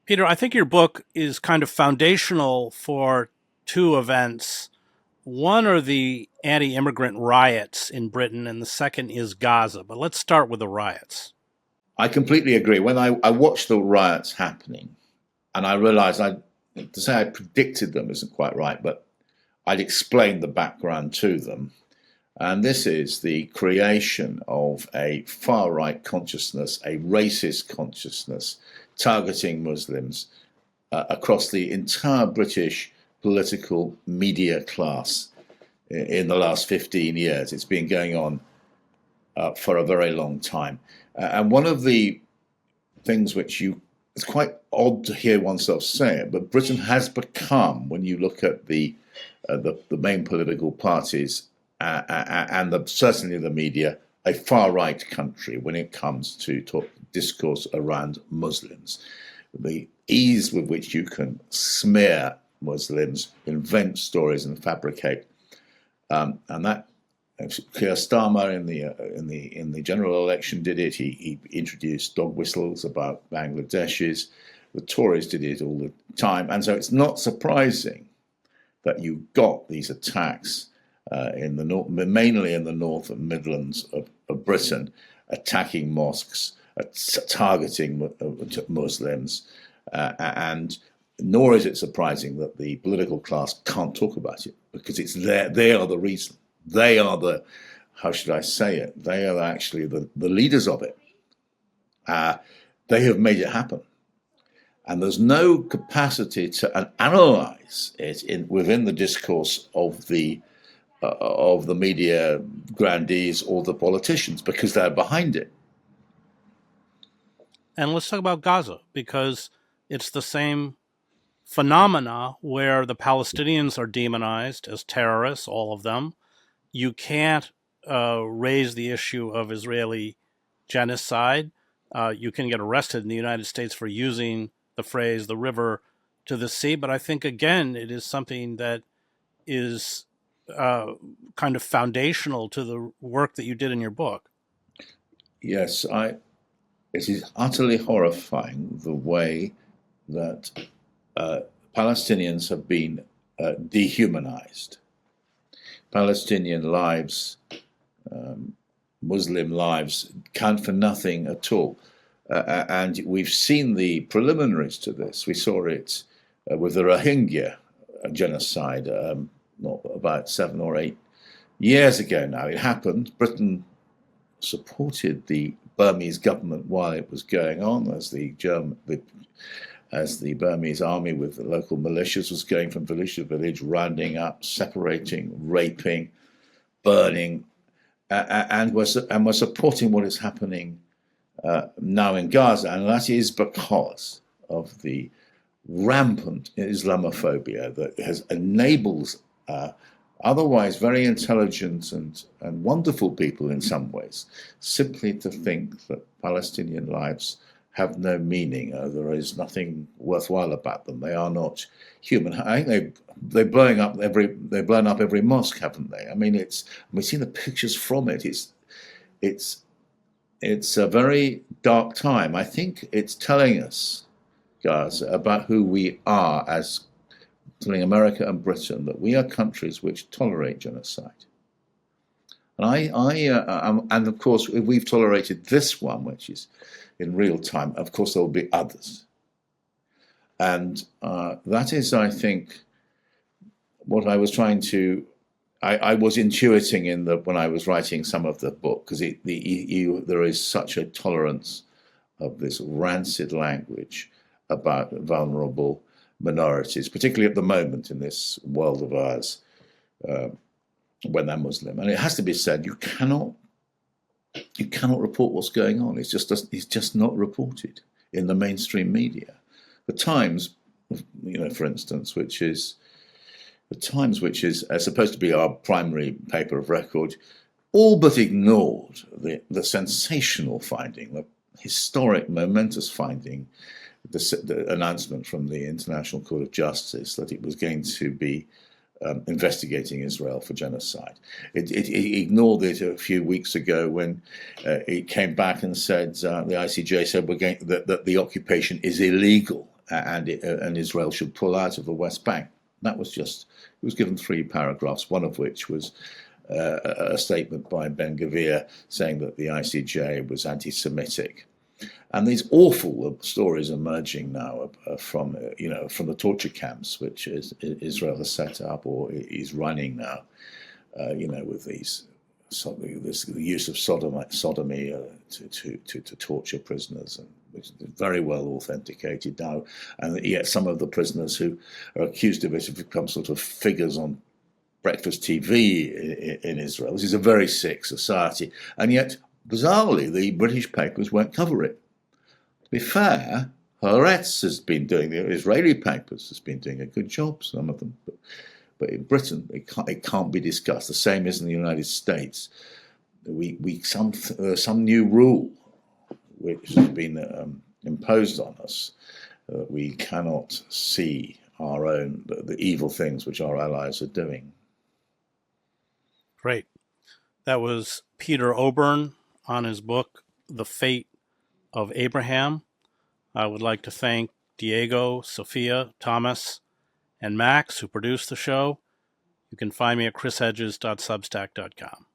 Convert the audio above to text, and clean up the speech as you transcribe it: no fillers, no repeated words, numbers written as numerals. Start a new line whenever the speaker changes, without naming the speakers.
Peter, I think your book is kind of foundational for two events. One are the anti immigrant riots in Britain, and the second is Gaza. But let's start with the riots.
I completely agree. When I watched the riots happening, and I realized to say I predicted them isn't quite right, but I'd explained the background to them. And this is the creation of a far right consciousness, a racist consciousness, targeting Muslims across the entire British political media class in the last 15 years. It's been going on for a very long time. And one of the things it's quite odd to hear oneself say it, but Britain has become, when you look at the main political parties and certainly the media, a far right country when it comes to discourse around Muslims. The ease with which you can smear Muslims, invent stories, and fabricate, and that Keir Starmer in the general election did it. He introduced dog whistles about Bangladeshis. The Tories did it all the time, and so it's not surprising that you got these attacks in the north, mainly in the north and Midlands of Britain, attacking mosques, targeting Muslims, and nor is it surprising that the political class can't talk about it because it's there. They are the reason. They are how should I say it? They are actually the leaders of it. They have made it happen. And there's no capacity to analyze it within the discourse of the media grandees or the politicians because they're behind it.
And let's talk about Gaza, because it's the same phenomena where the Palestinians are demonized as terrorists, all of them. You can't raise the issue of Israeli genocide. You can get arrested in the United States for using the phrase "the river to the sea," but I think, again, it is something that is kind of foundational to the work that you did in your book.
Yes, it is utterly horrifying the way that Palestinians have been dehumanized. Palestinian lives, Muslim lives, count for nothing at all. And we've seen the preliminaries to this. We saw it with the Rohingya genocide about 7 or 8 years ago now. It happened. Britain supported the Burmese government while it was going on, as the Burmese army with the local militias was going from village to village, rounding up, separating, raping, burning, and we're supporting what is happening now in Gaza, and that is because of the rampant Islamophobia that enables otherwise very intelligent and wonderful people in some ways simply to think that Palestinian lives have no meaning. There is nothing worthwhile about them. They are not human. I think they've blown up every mosque, haven't they? I mean, we've seen the pictures from it. It's a very dark time. I think it's telling us, guys, about who we are as telling America and Britain that we are countries which tolerate genocide. And of course, if we've tolerated this one, which is in real time, of course there will be others. And that is, I think, what I was trying to. I was intuiting when I was writing some of the book, because there is such a tolerance of this rancid language about vulnerable minorities, particularly at the moment in this world of ours, when they're Muslim. And it has to be said, you cannot report what's it's just not reported in the mainstream media. The Times, for instance, which is supposed to be our primary paper of record, all but ignored the sensational finding, the historic, momentous finding, the announcement from the International Court of Justice that it was going to be investigating Israel for genocide. It ignored it a few weeks ago when it came back and said, the ICJ said that the occupation is illegal and Israel should pull out of the West Bank. That was just, it was given 3 paragraphs, one of which was a statement by Ben Gvir saying that the ICJ was anti-Semitic. And these awful stories emerging now from the torture camps which Israel has set up or is running now, with the use of sodomy to torture prisoners, and which is very well authenticated now. And yet some of the prisoners who are accused of it have become sort of figures on breakfast TV in Israel. This is a very sick society. And yet, bizarrely, the British papers won't cover it. To be fair, Haaretz has been doing, the Israeli papers has been doing a good job, some of them. But in Britain, it can't be discussed. The same as in the United States. Some new rule which has been imposed on us. We cannot see the evil things which our allies are doing.
Great. That was Peter Oborn on his book, The Fate of Abraham. I would like to thank Diego, Sophia, Thomas, and Max, who produced the show. You can find me at chrishedges.substack.com.